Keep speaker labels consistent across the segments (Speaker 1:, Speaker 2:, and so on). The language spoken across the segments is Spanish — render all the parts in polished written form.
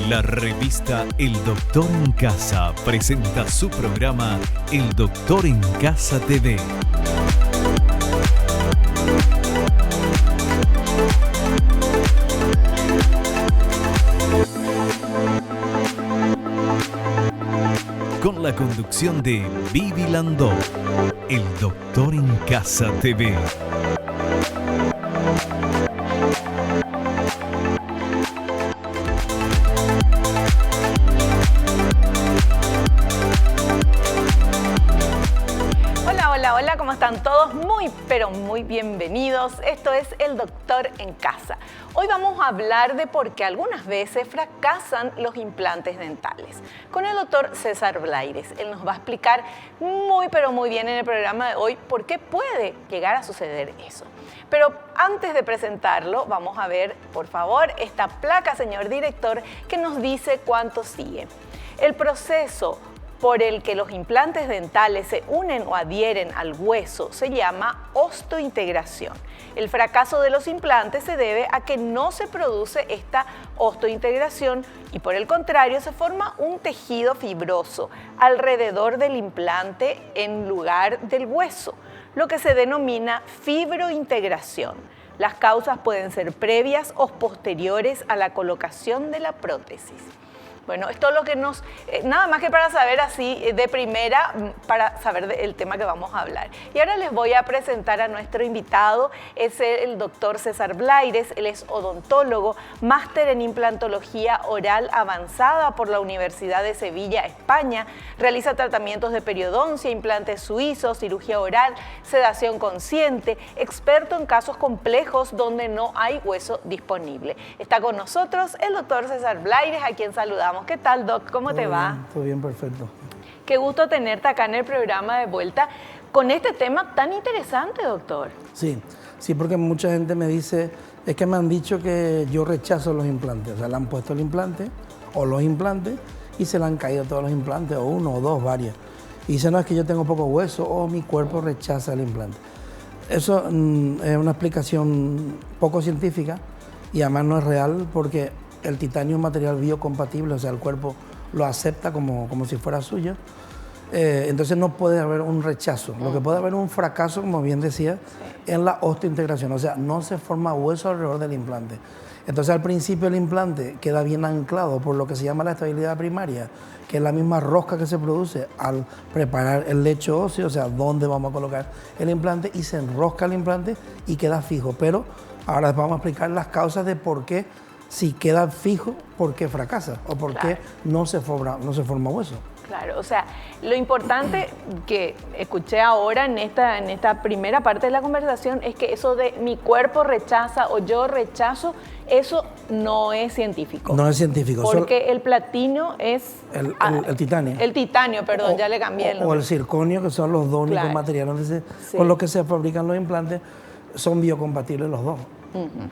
Speaker 1: La revista El Doctor en Casa presenta su programa El Doctor en Casa TV. Con la conducción de Vivi Landó, El Doctor en Casa TV.
Speaker 2: Hola, ¿cómo están todos? Muy, pero muy bienvenidos. Esto es El Doctor en Casa. Hoy vamos a hablar de por qué algunas veces fracasan los implantes dentales. Con el doctor César Blaires. Él nos va a explicar muy, pero muy bien en el programa de hoy por qué puede llegar a suceder eso. Pero antes de presentarlo, vamos a ver, por favor, esta placa, señor director, que nos dice cuánto sigue. El proceso por el que los implantes dentales se unen o adhieren al hueso se llama osteointegración. El fracaso de los implantes se debe a que no se produce esta osteointegración y por el contrario se forma un tejido fibroso alrededor del implante en lugar del hueso, lo que se denomina fibrointegración. Las causas pueden ser previas o posteriores a la colocación de la prótesis. Bueno, esto es lo que nos, nada más que para saber así de primera, para saber el tema que vamos a hablar. Y ahora les voy a presentar a nuestro invitado, es el doctor César Blaires. Él es odontólogo, máster en implantología oral avanzada por la Universidad de Sevilla, España. Realiza tratamientos de periodoncia, implantes suizos, cirugía oral, sedación consciente, experto en casos complejos donde no hay hueso disponible. Está con nosotros el doctor César Blaires, a quien saludamos. ¿Qué tal, Doc? ¿Cómo te va?
Speaker 3: Todo bien, perfecto.
Speaker 2: Qué gusto tenerte acá en el programa de vuelta con este tema tan interesante, doctor.
Speaker 3: Sí, porque mucha gente me dice, es que me han dicho que yo rechazo los implantes. O sea, le han puesto el implante o los implantes y se le han caído todos los implantes, o uno o dos, varios. Y dicen, no, es que yo tengo poco hueso o mi cuerpo rechaza el implante. Eso es una explicación poco científica y además no es real porque el titanio es un material biocompatible, o sea, el cuerpo lo acepta como si fuera suyo. Entonces no puede haber un rechazo. Lo que puede haber un fracaso, como bien decía, en la osteointegración, o sea, no se forma hueso alrededor del implante. Entonces al principio el implante queda bien anclado por lo que se llama la estabilidad primaria, que es la misma rosca que se produce al preparar el lecho óseo, o sea, dónde vamos a colocar el implante, y se enrosca el implante y queda fijo. Pero ahora vamos a explicar las causas de por qué, si queda fijo, ¿por qué fracasa? ¿O por qué no se forma hueso?
Speaker 2: Claro, o sea, lo importante que escuché ahora en esta primera parte de la conversación es que eso de mi cuerpo rechaza o yo rechazo, eso no es científico.
Speaker 3: No es científico.
Speaker 2: Porque el platino es...
Speaker 3: El titanio.
Speaker 2: El titanio, perdón, ya le cambié el nombre.
Speaker 3: O el circonio, que son los dos únicos materiales con los que se fabrican los implantes, son biocompatibles los dos.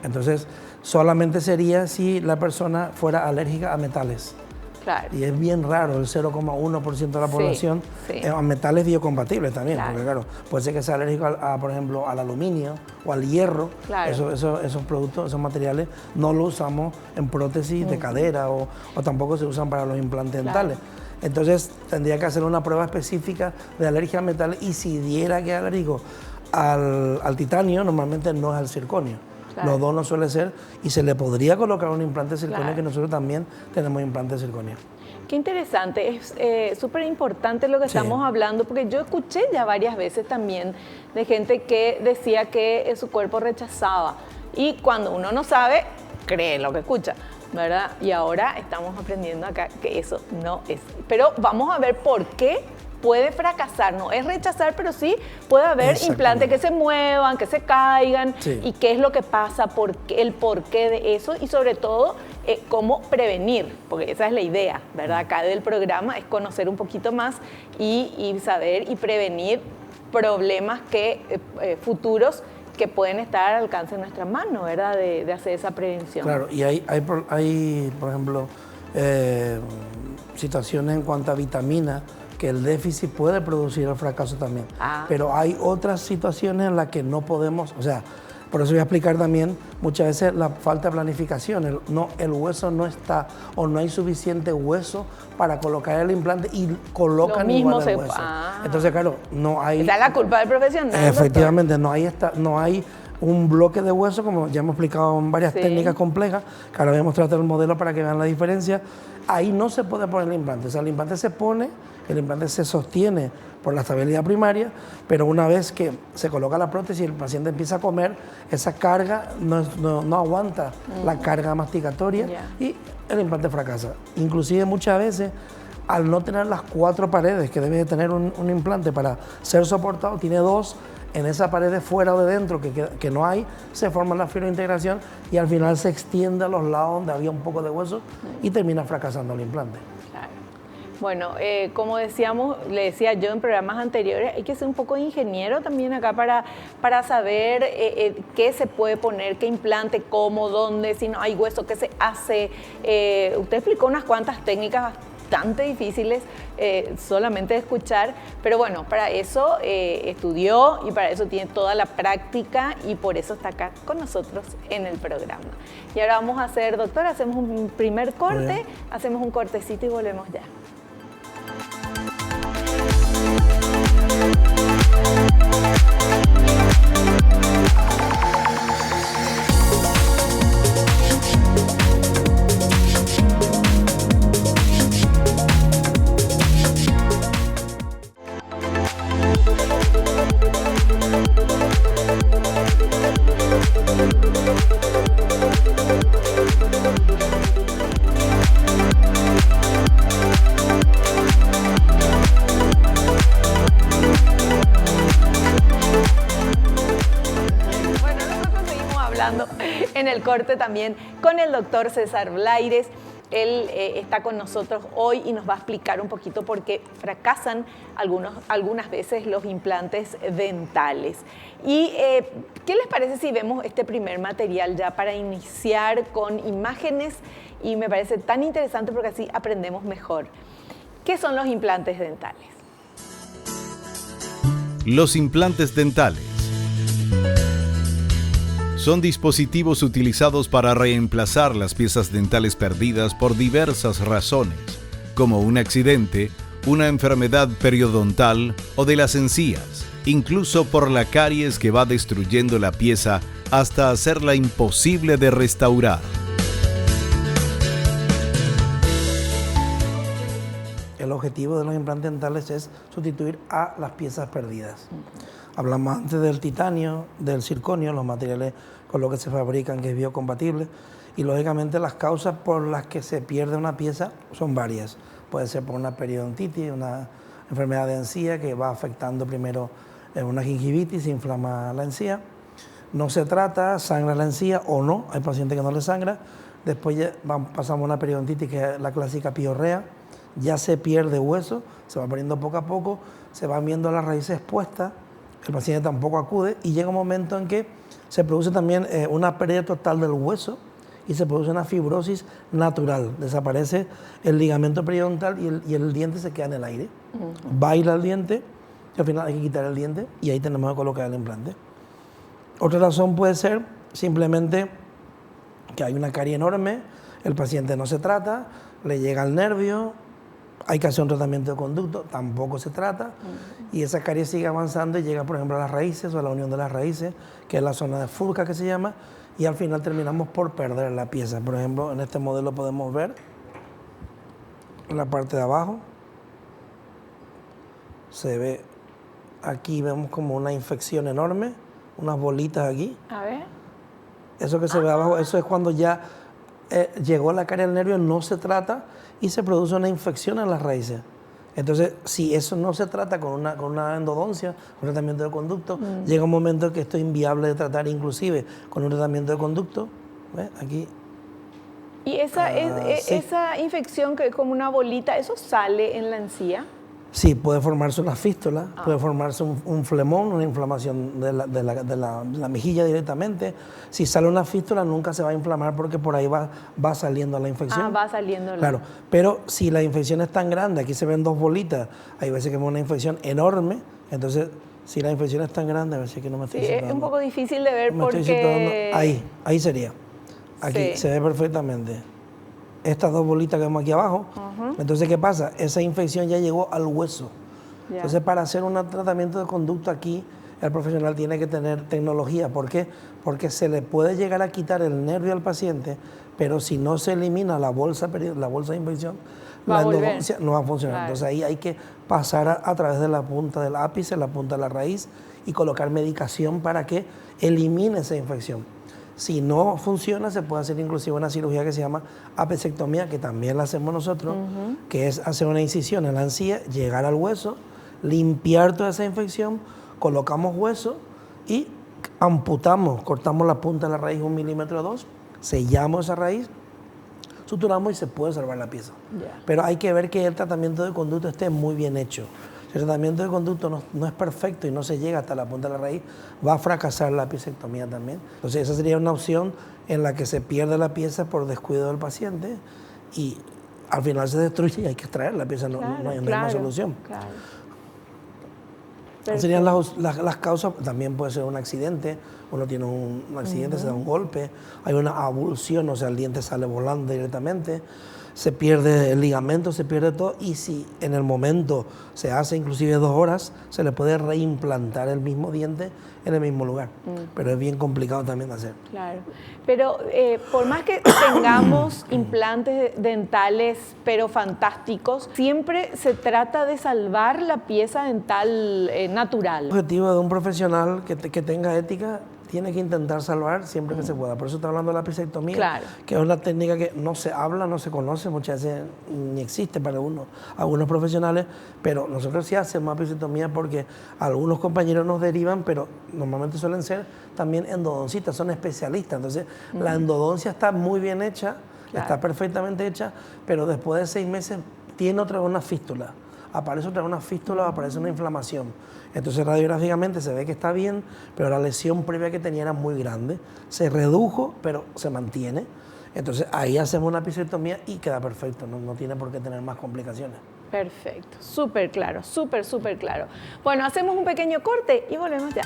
Speaker 3: Entonces, solamente sería si la persona fuera alérgica a metales.
Speaker 2: Claro.
Speaker 3: Y es bien raro, el 0,1% de la población a metales biocompatibles también, porque claro, puede ser que sea alérgico por ejemplo, al aluminio o al hierro. Claro. Esos productos, esos materiales, no los usamos en prótesis de cadera o tampoco se usan para los implantes dentales. Entonces, tendría que hacer una prueba específica de alergia a metales y si diera que es alérgico al titanio, normalmente no es al circonio. Claro. Los dos no suele ser y se le podría colocar un implante de circonio, que nosotros también tenemos implantes de circonio.
Speaker 2: Qué interesante, es súper importante lo que estamos hablando, porque yo escuché ya varias veces también de gente que decía que su cuerpo rechazaba y cuando uno no sabe, cree lo que escucha, ¿verdad? Y ahora estamos aprendiendo acá que eso no es. Pero vamos a ver por qué puede fracasar, no es rechazar, pero sí puede haber implantes que se muevan, que se caigan, y qué es lo que pasa, el porqué de eso y sobre todo cómo prevenir, porque esa es la idea, ¿verdad? Acá del programa es conocer un poquito más y saber y prevenir problemas futuros que pueden estar al alcance de nuestra mano, ¿verdad? De hacer esa prevención.
Speaker 3: Claro, y hay por ejemplo, situaciones en cuanto a vitaminas, que el déficit puede producir el fracaso también. Pero hay otras situaciones en las que no podemos, o sea, Por eso voy a explicar también muchas veces la falta de planificación. El hueso no está o no hay suficiente hueso para colocar el implante y colocan igual el hueso. Entonces, claro, no hay...
Speaker 2: Esa es la culpa del profesional.
Speaker 3: Efectivamente, no hay un bloque de hueso, como ya hemos explicado en varias técnicas complejas, que ahora voy a mostrar el modelo para que vean la diferencia. Ahí no se puede poner el implante. O sea, el implante se pone, el implante se sostiene por la estabilidad primaria, pero una vez que se coloca la prótesis y el paciente empieza a comer, esa carga no aguanta la carga masticatoria y el implante fracasa. Inclusive muchas veces, al no tener las 4 paredes que debe de tener un implante para ser soportado, tiene 2, en esa pared de fuera o de dentro que no hay, se forma la fibrointegración y al final se extiende a los lados donde había un poco de hueso y termina fracasando el implante.
Speaker 2: Bueno, como decíamos, le decía yo en programas anteriores, hay que ser un poco ingeniero también acá para saber qué se puede poner, qué implante, cómo, dónde, si no hay hueso, qué se hace. Usted explicó unas cuantas técnicas bastante difíciles solamente de escuchar, pero bueno, para eso estudió y para eso tiene toda la práctica y por eso está acá con nosotros en el programa. Y ahora vamos a hacer, doctor, hacemos un primer corte, hacemos un cortecito y volvemos ya. En el corte también con el doctor César Blaires. Él está con nosotros hoy y nos va a explicar un poquito por qué fracasan algunas veces los implantes dentales. ¿Y qué les parece si vemos este primer material ya para iniciar con imágenes? Y me parece tan interesante porque así aprendemos mejor. ¿Qué son los implantes dentales?
Speaker 1: Los implantes dentales son dispositivos utilizados para reemplazar las piezas dentales perdidas por diversas razones, como un accidente, una enfermedad periodontal o de las encías, incluso por la caries que va destruyendo la pieza hasta hacerla imposible de restaurar.
Speaker 3: El objetivo de los implantes dentales es sustituir a las piezas perdidas. Hablamos antes del titanio, del circonio, los materiales con los que se fabrican, que es biocompatible, y lógicamente las causas por las que se pierde una pieza son varias. Puede ser por una periodontitis, una enfermedad de encía que va afectando primero una gingivitis, se inflama la encía, no se trata, sangra la encía o no, hay pacientes que no le sangra, después ya pasamos a una periodontitis que es la clásica piorrea, ya se pierde hueso, se va poniendo poco a poco, se van viendo las raíces expuestas, el paciente tampoco acude y llega un momento en que se produce también una pérdida total del hueso y se produce una fibrosis natural. Desaparece el ligamento periodontal y el diente se queda en el aire. Baila el diente y al final hay que quitar el diente y ahí tenemos que colocar el implante. Otra razón puede ser simplemente que hay una carie enorme, el paciente no se trata, le llega al nervio, hay que hacer un tratamiento de conducto, tampoco se trata, y esa carie sigue avanzando y llega, por ejemplo, a las raíces o a la unión de las raíces, que es la zona de Furca que se llama, y al final terminamos por perder la pieza. Por ejemplo, en este modelo podemos ver en la parte de abajo, se ve, aquí vemos como una infección enorme, unas bolitas aquí.
Speaker 2: A ver.
Speaker 3: Eso que se ve abajo, eso es cuando ya llegó la carie al nervio, no se trata y se produce una infección en las raíces. Entonces, si eso no se trata con una endodoncia, un tratamiento de conducto, llega un momento que esto es inviable de tratar, inclusive con un tratamiento de conducto. ¿Ves? Aquí.
Speaker 2: ¿Y esa infección que es como una bolita, eso sale en la encía?
Speaker 3: Sí, puede formarse una fístula, puede formarse un flemón, una inflamación de la mejilla directamente. Si sale una fístula nunca se va a inflamar porque por ahí va saliendo la infección.
Speaker 2: Va saliendo.
Speaker 3: Claro, pero si la infección es tan grande, aquí se ven dos bolitas, hay veces que es una infección enorme, entonces Si la infección es tan grande, a ver si es que no me estoy
Speaker 2: Sí,
Speaker 3: situando.
Speaker 2: es un poco difícil de ver
Speaker 3: Me estoy
Speaker 2: porque...
Speaker 3: situando. Ahí sería. Aquí
Speaker 2: Sí.
Speaker 3: se ve perfectamente. Estas dos bolitas que vemos aquí abajo. Entonces, ¿qué pasa? Esa infección ya llegó al hueso.
Speaker 2: Ya.
Speaker 3: Entonces, para hacer un tratamiento de conducto aquí, el profesional tiene que tener tecnología. ¿Por qué? Porque se le puede llegar a quitar el nervio al paciente, pero si no se elimina la bolsa de infección,
Speaker 2: Va a
Speaker 3: la
Speaker 2: volver.
Speaker 3: endodoncia no va a funcionar.
Speaker 2: Claro.
Speaker 3: Entonces, ahí hay que pasar a través de la punta del ápice, la punta de la raíz, y colocar medicación para que elimine esa infección. Si no funciona, se puede hacer inclusive una cirugía que se llama apesectomía, que también la hacemos nosotros, que es hacer una incisión en la encía, llegar al hueso, limpiar toda esa infección, colocamos hueso y amputamos, cortamos la punta de la raíz 1 milímetro o 2, sellamos esa raíz, suturamos y se puede salvar la pieza.
Speaker 2: Ya.
Speaker 3: Pero hay que ver que el tratamiento de conducto esté muy bien hecho. Si el tratamiento de conducto no es perfecto y no se llega hasta la punta de la raíz, va a fracasar la apesectomía también. Entonces esa sería una opción en la que se pierde la pieza por descuido del paciente y al final se destruye y hay que extraer la pieza, no hay más solución.
Speaker 2: Claro.
Speaker 3: Serían las causas, también puede ser un accidente, uno tiene un accidente, se da un golpe, hay una avulsión, o sea, el diente sale volando directamente, se pierde el ligamento, se pierde todo, y si en el momento se hace inclusive 2 horas, se le puede reimplantar el mismo diente en el mismo lugar, pero es bien complicado también de hacer.
Speaker 2: Claro, pero por más que tengamos implantes dentales, pero fantásticos, siempre se trata de salvar la pieza dental natural.
Speaker 3: El objetivo de un profesional que tenga ética tiene que intentar salvar siempre que se pueda. Por eso está hablando de la apesectomía,
Speaker 2: Claro.
Speaker 3: que es una técnica que no se habla, no se conoce, muchas veces ni existe para algunos profesionales, pero nosotros sí hacemos apesectomía porque algunos compañeros nos derivan, pero normalmente suelen ser también endodoncistas, son especialistas. Entonces, la endodoncia está muy bien hecha,
Speaker 2: Claro.
Speaker 3: está perfectamente hecha, pero después de 6 meses tiene otra vez una fístula. Aparece otra vez una fístula, aparece una inflamación. Entonces radiográficamente se ve que está bien, pero la lesión previa que tenía era muy grande. Se redujo, pero se mantiene. Entonces ahí hacemos una apesectomía y queda perfecto, no tiene por qué tener más complicaciones.
Speaker 2: Perfecto, súper claro, súper claro. Bueno, hacemos un pequeño corte y volvemos ya.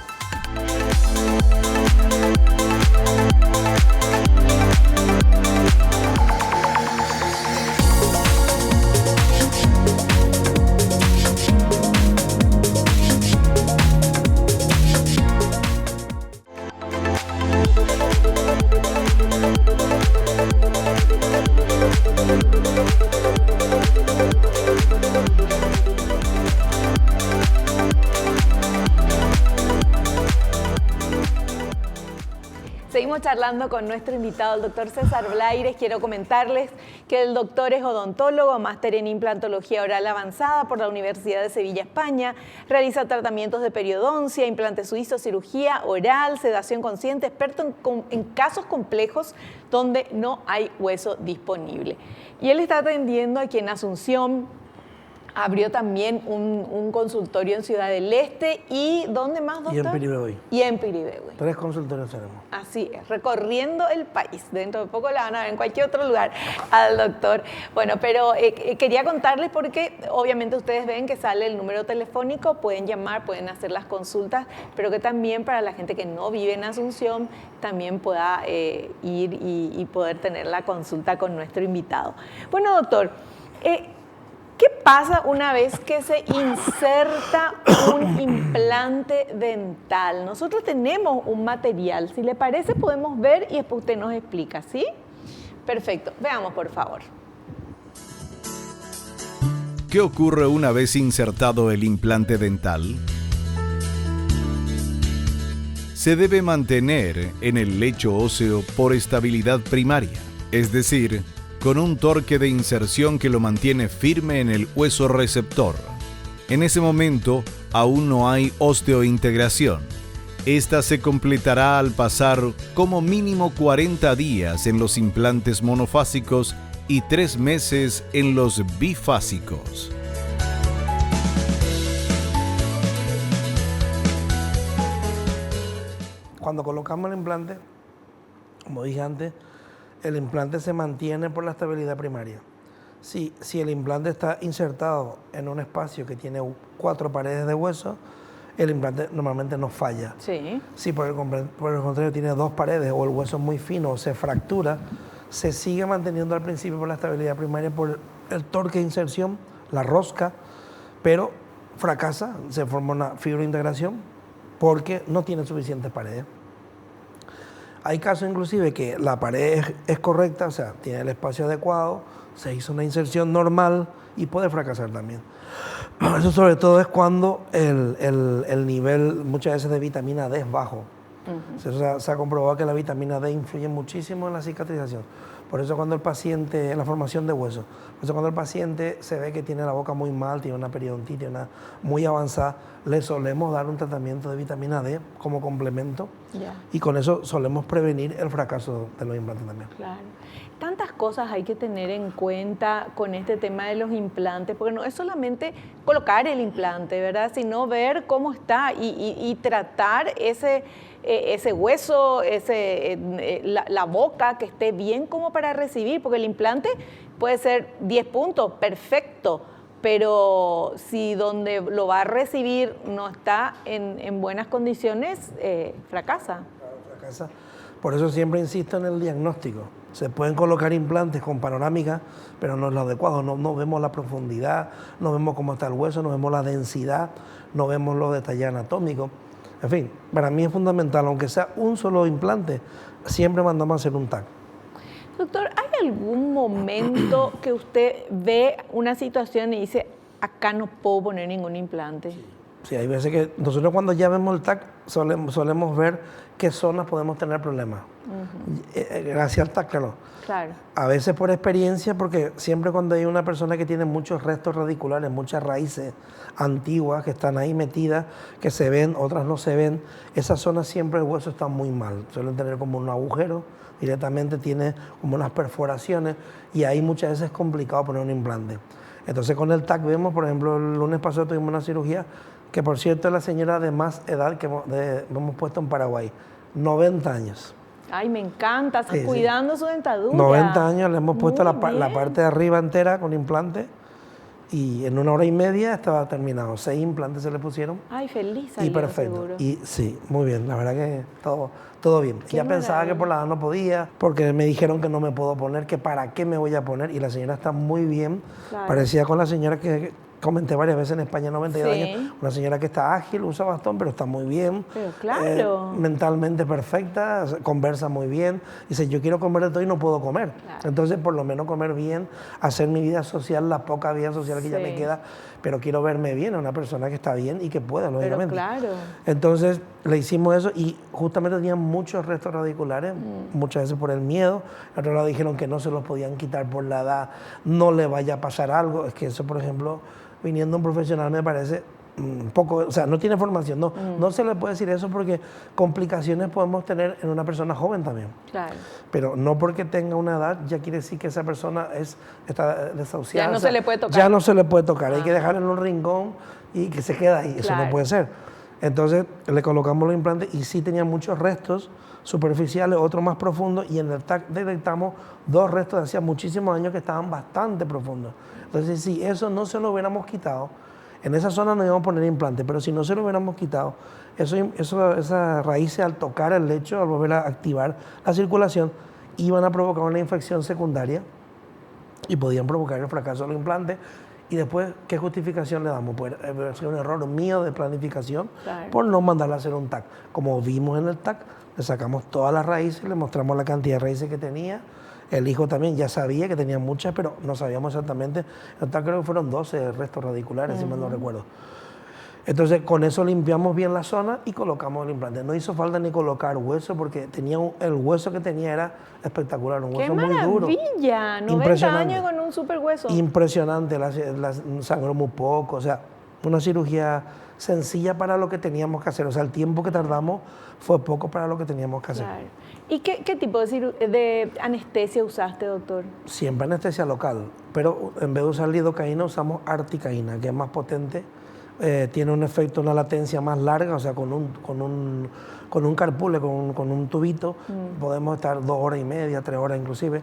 Speaker 2: Seguimos charlando con nuestro invitado, el doctor César Blaires. Quiero comentarles que el doctor es odontólogo, máster en implantología oral avanzada por la Universidad de Sevilla, España. Realiza tratamientos de periodoncia, implante suizo, cirugía oral, sedación consciente, experto en casos complejos donde no hay hueso disponible. Y él está atendiendo aquí en Asunción. Abrió también un consultorio en Ciudad del Este y ¿dónde más, doctor?
Speaker 3: Y en Piribegüey.
Speaker 2: Y en Piribegüey.
Speaker 3: 3 consultorios tenemos.
Speaker 2: Así es, recorriendo el país. Dentro de poco la van a ver en cualquier otro lugar al doctor. Bueno, pero quería contarles porque obviamente ustedes ven que sale el número telefónico, pueden llamar, pueden hacer las consultas, pero que también para la gente que no vive en Asunción también pueda ir y poder tener la consulta con nuestro invitado. Bueno, doctor, ¿qué pasa una vez que se inserta un implante dental? Nosotros tenemos un material, si le parece podemos ver y después usted nos explica, ¿sí? Perfecto, veamos por favor.
Speaker 1: ¿Qué ocurre una vez insertado el implante dental? Se debe mantener en el lecho óseo por estabilidad primaria, es decir, con un torque de inserción que lo mantiene firme en el hueso receptor. En ese momento aún no hay osteointegración. Esta se completará al pasar como mínimo 40 días en los implantes monofásicos y 3 meses en los bifásicos.
Speaker 3: Cuando colocamos el implante, como dije antes, el implante se mantiene por la estabilidad primaria. Si el implante está insertado en un espacio que tiene 4 paredes de hueso, el implante normalmente no falla.
Speaker 2: Sí.
Speaker 3: Si por el contrario tiene 2 paredes o el hueso es muy fino o se fractura, se sigue manteniendo al principio por la estabilidad primaria, por el torque de inserción, la rosca, pero fracasa, se forma una fibrointegración porque no tiene suficientes paredes. Hay casos inclusive que la pared es correcta, o sea, tiene el espacio adecuado, se hizo una inserción normal y puede fracasar también. Eso sobre todo es cuando el nivel muchas veces de vitamina D es bajo. Se ha comprobado que la vitamina D influye muchísimo en la cicatrización. Por eso cuando el paciente, en la formación de hueso, por eso cuando el paciente se ve que tiene la boca muy mal, tiene una periodontitis muy avanzada, le solemos dar un tratamiento de vitamina D como complemento y con eso solemos prevenir el fracaso de los implantes también.
Speaker 2: Claro. Tantas cosas hay que tener en cuenta con este tema de los implantes, porque no es solamente colocar el implante, ¿verdad? Sino ver cómo está y tratar ese hueso, la boca que esté bien como para recibir, porque el implante puede ser 10 puntos, perfecto, pero si donde lo va a recibir no está en buenas condiciones, fracasa.
Speaker 3: Claro, fracasa. Por eso siempre insisto en el diagnóstico. Se pueden colocar implantes con panorámica, pero no es lo adecuado. No vemos la profundidad, no vemos cómo está el hueso, no vemos la densidad, no vemos los detalles anatómicos. En fin, para mí es fundamental, aunque sea un solo implante, siempre mandamos a hacer un TAC.
Speaker 2: Doctor, ¿hay algún momento que usted ve una situación y dice, acá no puedo poner ningún implante?
Speaker 3: Sí, hay veces que nosotros cuando ya vemos el TAC solemos ver qué zonas podemos tener problemas. Gracias al TAC, claro. A veces por experiencia, porque siempre cuando hay una persona que tiene muchos restos radiculares, muchas raíces antiguas que están ahí metidas, que se ven, otras no se ven, esas zonas siempre el hueso está muy mal. Suelen tener como un agujero, directamente tiene como unas perforaciones y ahí muchas veces es complicado poner un implante. Entonces con el TAC vemos, por ejemplo, el lunes pasado tuvimos una cirugía que por cierto es la señora de más edad que hemos puesto en Paraguay, 90 años.
Speaker 2: Ay, me encanta, está cuidando su dentadura.
Speaker 3: 90 años, le hemos puesto la parte de arriba entera con implante y en 1 hora y media estaba terminado. 6 implantes se le pusieron.
Speaker 2: Ay, feliz.
Speaker 3: Y perfecto. Seguro. Y sí, muy bien, la verdad que todo bien. Ya pensaba que por la edad no podía, porque me dijeron que no me puedo poner, que para qué me voy a poner, y la señora está muy bien. Claro. Parecía con la señora que comenté varias veces en España, 92 años, una señora que está ágil, usa bastón, pero está muy bien.
Speaker 2: Pero claro.
Speaker 3: Mentalmente perfecta, conversa muy bien. Dice, yo quiero comer de todo y no puedo comer. Claro. Entonces, por lo menos comer bien, hacer mi vida social, la poca vida social que ya me queda, pero quiero verme bien, a una persona que está bien y que pueda, lógicamente.
Speaker 2: Pero claro.
Speaker 3: Entonces, le hicimos eso y justamente tenía muchos restos radiculares, muchas veces por el miedo. Al otro lado dijeron que no se los podían quitar por la edad, no le vaya a pasar algo. Es que eso, por ejemplo, viniendo un profesional me parece un poco, o sea, no tiene formación, no se le puede decir eso porque complicaciones podemos tener en una persona joven también. Claro. Pero no porque tenga una edad ya quiere decir que esa persona está desahuciada.
Speaker 2: Ya no se le puede tocar.
Speaker 3: Ya no se le puede tocar, hay que dejarlo en un rincón y que se queda ahí, eso no puede ser. Entonces le colocamos los implantes y sí tenía muchos restos superficiales, otros más profundos, y en el TAC detectamos 2 restos de hacía muchísimos años que estaban bastante profundos. Entonces, si eso no se lo hubiéramos quitado, en esa zona no íbamos a poner implante, pero si no se lo hubiéramos quitado, esas raíces al tocar el lecho, al volver a activar la circulación, iban a provocar una infección secundaria y podían provocar el fracaso de los implantes. Y después, ¿qué justificación le damos? Pues ser un error mío de planificación por no mandarle a hacer un TAC. Como vimos en el TAC, le sacamos todas las raíces, le mostramos la cantidad de raíces que tenía. El hijo también ya sabía que tenía muchas, pero no sabíamos exactamente. En el TAC creo que fueron 12 restos radiculares, si mal no recuerdo. Entonces, con eso limpiamos bien la zona y colocamos el implante. No hizo falta ni colocar hueso porque el hueso que tenía era espectacular, un hueso muy duro.
Speaker 2: ¡Qué maravilla! 90 años con un super hueso.
Speaker 3: Impresionante, sangró muy poco, o sea, una cirugía sencilla para lo que teníamos que hacer. O sea, el tiempo que tardamos fue poco para lo que teníamos que hacer.
Speaker 2: Claro. ¿Y qué tipo de anestesia usaste, doctor? Siempre
Speaker 3: anestesia local, pero en vez de usar lidocaína usamos articaína, que es más potente. Tiene un efecto, una latencia más larga, o sea, con un carpule, con un tubito, podemos estar 2 horas y media, 3 horas inclusive,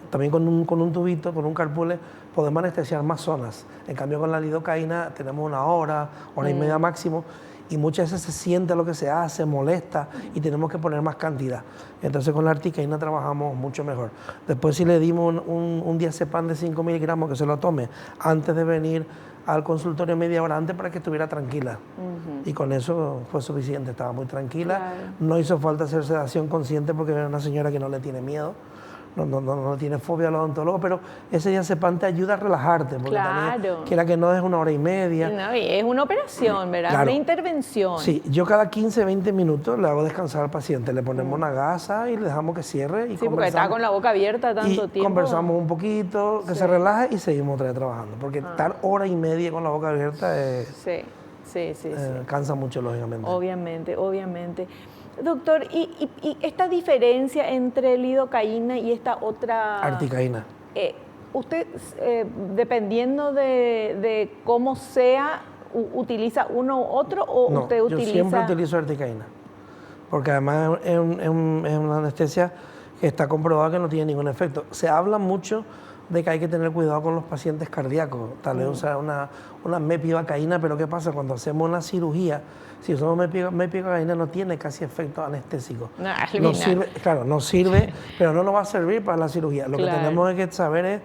Speaker 3: También con un tubito, con un carpule, podemos anestesiar más zonas. En cambio, con la lidocaína tenemos una hora y media máximo, y muchas veces se siente lo que se hace, molesta, y tenemos que poner más cantidad. Entonces con la articaína trabajamos mucho mejor. Después, si le dimos un diazepam de 5 miligramos, que se lo tome antes de venir al consultorio media hora antes, para que estuviera tranquila. Y con eso fue suficiente, estaba muy tranquila.
Speaker 2: Claro.
Speaker 3: No hizo falta hacer sedación consciente, porque era una señora que no le tiene miedo. No tiene fobia al odontólogo, pero ese diazepam te ayuda a relajarte, porque también, quiera que no, es una hora y media.
Speaker 2: No, y es una operación, ¿verdad?
Speaker 3: Claro.
Speaker 2: Una intervención.
Speaker 3: Sí, yo cada 15, 20 minutos le hago descansar al paciente, le ponemos una gasa y le dejamos que cierre. Y
Speaker 2: sí, porque está con la boca abierta tanto tiempo.
Speaker 3: Conversamos un poquito, que se relaje, y seguimos otra vez trabajando, porque estar hora y media con la boca abierta cansa mucho, lógicamente.
Speaker 2: Obviamente. Doctor, ¿y esta diferencia entre lidocaína y esta otra?
Speaker 3: Articaína.
Speaker 2: ¿Usted, dependiendo de cómo sea, utiliza uno u otro, o
Speaker 3: no,
Speaker 2: usted utiliza?
Speaker 3: Yo siempre utilizo articaína, porque además es una anestesia que está comprobada que no tiene ningún efecto. Se habla mucho de que hay que tener cuidado con los pacientes cardíacos, tal vez usar una mepivacaína, pero ¿qué pasa? Cuando hacemos una cirugía, si usamos mepivacaína, no tiene casi efecto anestésico. No sirve, pero no nos va a servir para la cirugía. Lo que tenemos que saber es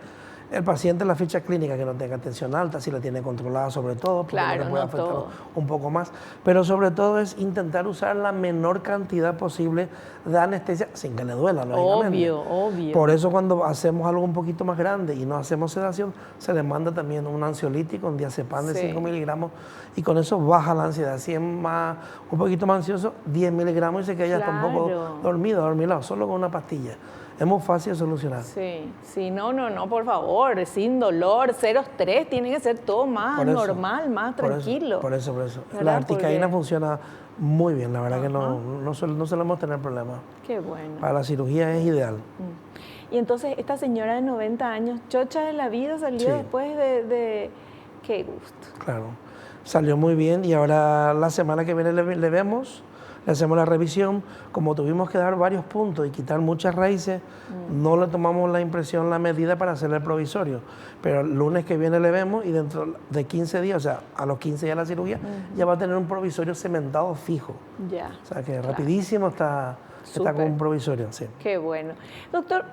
Speaker 3: el paciente, la ficha clínica, que no tenga tensión alta, si la tiene controlada sobre todo, porque le puede afectar un poco más. Pero sobre todo es intentar usar la menor cantidad posible de anestesia sin que le duela, lógicamente.
Speaker 2: Obvio.
Speaker 3: Por eso cuando hacemos algo un poquito más grande y no hacemos sedación, se le manda también un ansiolítico, un diazepam de 5 miligramos, y con eso baja la ansiedad. Si es un poquito más ansioso, 10 miligramos, y se queda hasta un poco dormido, solo con una pastilla. Es muy fácil de solucionar.
Speaker 2: Sí, no, por favor, sin dolor, 0 estrés, tiene que ser todo más normal, más tranquilo.
Speaker 3: Por eso. La articaína funciona muy bien, la verdad que no solemos tener problemas.
Speaker 2: Qué bueno.
Speaker 3: Para la cirugía es ideal.
Speaker 2: Y entonces, esta señora de 90 años, chocha de la vida, salió después de... Qué gusto.
Speaker 3: Claro, salió muy bien, y ahora la semana que viene le vemos. Le hacemos la revisión. Como tuvimos que dar varios puntos y quitar muchas raíces, no le tomamos la impresión, la medida para hacer el provisorio. Pero el lunes que viene le vemos, y dentro de 15 días, o sea, a los 15 días de la cirugía, ya va a tener un provisorio cementado fijo. O sea, que rapidísimo está con un provisorio. Sí.
Speaker 2: Qué bueno. Doctor,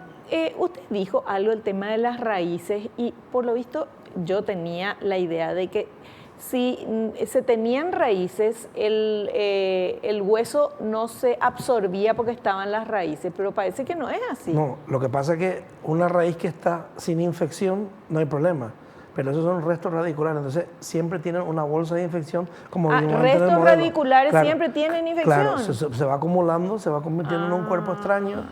Speaker 2: usted dijo algo del tema de las raíces, y por lo visto yo tenía la idea de que si se tenían raíces, el hueso no se absorbía porque estaban las raíces, pero parece que no es así.
Speaker 3: No, lo que pasa es que una raíz que está sin infección no hay problema, pero esos son restos radiculares, entonces siempre tienen una bolsa de infección, como vimos antes del modelo.
Speaker 2: Restos radiculares siempre tienen infección.
Speaker 3: Claro, se va acumulando, se va convirtiendo en un cuerpo extraño.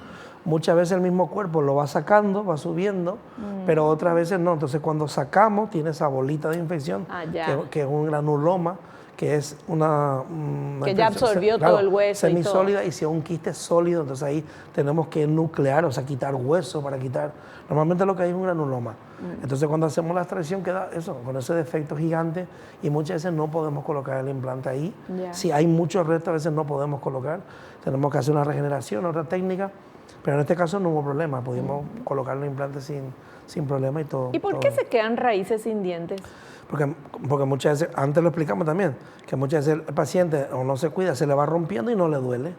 Speaker 3: Muchas veces el mismo cuerpo lo va sacando, va subiendo, pero otras veces no. Entonces, cuando sacamos, tiene esa bolita de infección, que es un granuloma, que es una
Speaker 2: que ya absorbió todo el hueso.
Speaker 3: Semisólida, y si es un quiste sólido, entonces ahí tenemos que nuclear, o sea, quitar hueso para quitar. Normalmente lo que hay es un granuloma. Entonces, cuando hacemos la extracción, queda eso, con ese defecto gigante, y muchas veces no podemos colocar el implante ahí. Si hay muchos restos, a veces no podemos colocar. Tenemos que hacer una regeneración, otra técnica. Pero en este caso no hubo problema, pudimos colocar los implantes sin problema y todo.
Speaker 2: ¿Y por qué se quedan raíces sin dientes?
Speaker 3: Porque muchas veces, antes lo explicamos también, que muchas veces el paciente o no se cuida, se le va rompiendo y no le duele.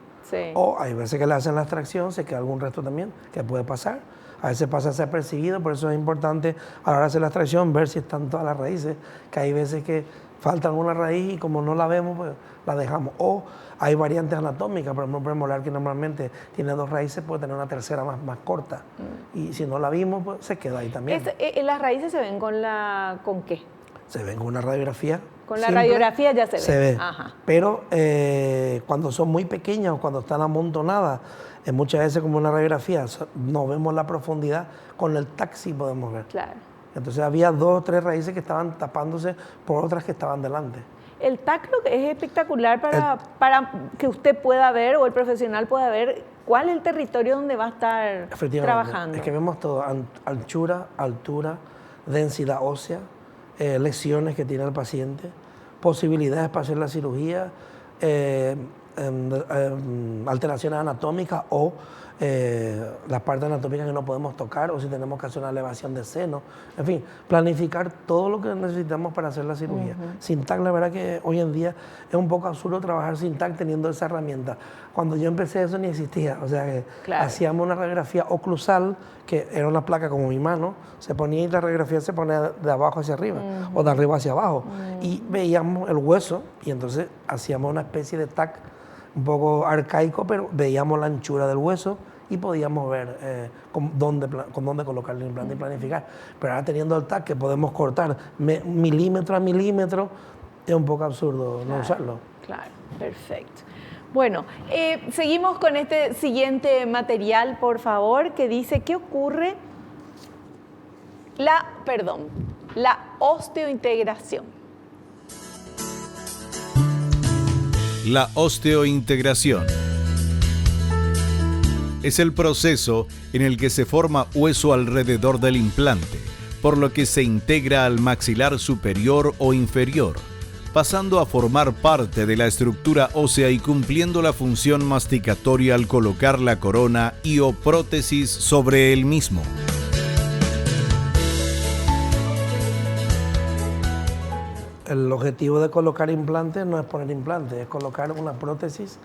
Speaker 3: O hay veces que le hacen la extracción, se queda algún resto también, que puede pasar. A veces pasa a ser percibido, por eso es importante a la hora de hacer la extracción ver si están todas las raíces, que hay veces que falta alguna raíz y como no la vemos, pues la dejamos. O hay variantes anatómicas, por ejemplo, un premolar que normalmente tiene 2 raíces puede tener una tercera más corta. Y si no la vimos, pues se queda ahí también.
Speaker 2: ¿Las raíces se ven con qué?
Speaker 3: Se ven con una radiografía.
Speaker 2: Con la radiografía ya se ve.
Speaker 3: Se ve. Pero cuando son muy pequeñas o cuando están amontonadas, muchas veces como una radiografía, no vemos la profundidad, con el TAC sí podemos ver.
Speaker 2: Claro.
Speaker 3: Entonces había 2 o 3 raíces que estaban tapándose por otras que estaban delante.
Speaker 2: El TAC es espectacular para que usted pueda ver, o el profesional pueda ver, cuál es el territorio donde va a estar trabajando.
Speaker 3: Es que vemos todo: anchura, altura, densidad ósea, lesiones que tiene el paciente, posibilidades para hacer la cirugía, alteraciones anatómicas o las partes anatómicas que no podemos tocar o si tenemos que hacer una elevación de seno. En fin, planificar todo lo que necesitamos para hacer la cirugía. Sin TAC, la verdad que hoy en día es un poco absurdo trabajar sin TAC teniendo esa herramienta. Cuando yo empecé eso ni existía, o sea que hacíamos una radiografía oclusal, que era una placa como mi mano, se ponía y la radiografía se ponía de abajo hacia arriba o de arriba hacia abajo y veíamos el hueso y entonces hacíamos una especie de TAC un poco arcaico, pero veíamos la anchura del hueso y podíamos ver con dónde colocar el implante y planificar. Pero ahora teniendo el TAC que podemos cortar milímetro a milímetro, es un poco absurdo no usarlo.
Speaker 2: Claro, perfecto. Bueno, seguimos con este siguiente material, por favor, que dice, ¿qué ocurre? La osteointegración.
Speaker 1: La osteointegración es el proceso en el que se forma hueso alrededor del implante, por lo que se integra al maxilar superior o inferior, pasando a formar parte de la estructura ósea y cumpliendo la función masticatoria al colocar la corona y o prótesis sobre el mismo.
Speaker 3: El objetivo de colocar implantes no es poner implantes, es colocar una prótesis